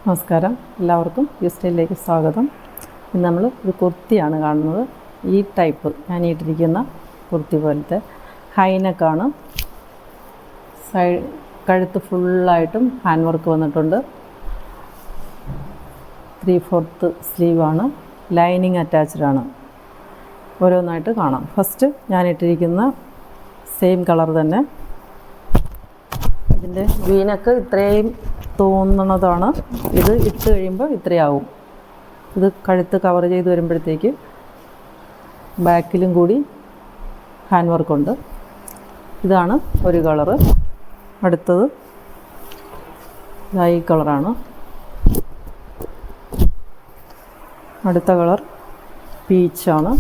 നമസ്കാരം, എല്ലാവർക്കും സ്റ്റൈലിലേക്ക് സ്വാഗതം. ഇന്ന് നമ്മൾ ഒരു കുർത്തിയാണ് കാണുന്നത്. ഈ ടൈപ്പ് ഞാൻ ഇട്ടിരിക്കുന്ന കുർത്തി പോലത്തെ ഹൈനെക്കാണ്. കഴുത്ത് ഫുള്ളായിട്ടും ഹാൻഡ് വർക്ക് വന്നിട്ടുണ്ട്. 3/4 സ്ലീവാണ്. ലൈനിങ് അറ്റാച്ച്ഡ് ആണ്. ഓരോന്നായിട്ട് കാണാം. ഫസ്റ്റ് ഞാൻ ഇട്ടിരിക്കുന്ന സെയിം കളർ തന്നെ. ഇതിൻ്റെ വീനക്ക് ഇത്രയും തോന്നുന്നതാണ്. ഇത് ഇട്ട് കഴിയുമ്പോൾ ഇത്രയാവും. ഇത് കഴുത്ത് കവർ ചെയ്ത് വരുമ്പോഴത്തേക്ക് ബാക്കിലും കൂടി ഹാൻഡ് വർക്കുണ്ട്. ഇതാണ് ഒരു കളറ്. അടുത്തത് ഈ കളറാണ്. അടുത്ത കളർ പീച്ചാണ്.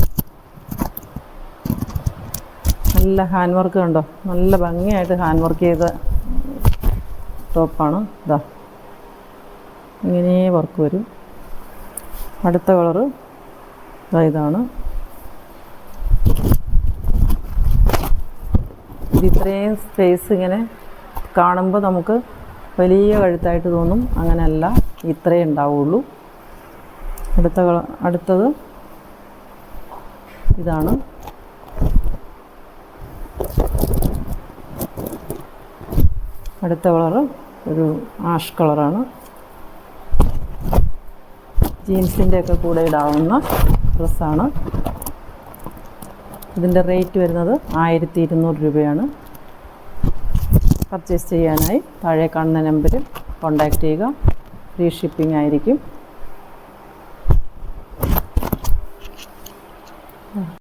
നല്ല ഹാൻഡ് വർക്ക് കണ്ടോ, നല്ല ഭംഗിയായിട്ട് ഹാൻഡ് വർക്ക് ചെയ്ത ടോപ്പാണ്. ഇങ്ങനെ വർക്ക് വരും. അടുത്ത കളറ് ഇതാണ്. ഇത് ഇത്രയും സ്പേസ് ഇങ്ങനെ കാണുമ്പോൾ നമുക്ക് വലിയ കഴുത്തായിട്ട് തോന്നും. അങ്ങനെയല്ല, ഇത്രയേ ഉണ്ടാവുള്ളൂ. അടുത്തത് ഇതാണ്. അടുത്ത കളറ് ഒരു ആഷ് കളറാണ്. ജീൻസിൻ്റെ ഒക്കെ കൂടെ ഇടാവുന്ന ഡ്രസ്സാണ്. ഇതിൻ്റെ റേറ്റ് വരുന്നത് 1200 രൂപയാണ്. പർച്ചേസ് ചെയ്യാനായി താഴെ കാണുന്ന നമ്പറിൽ കോൺടാക്റ്റ് ചെയ്യുക. ഫ്രീ ഷിപ്പിംഗ് ആയിരിക്കും.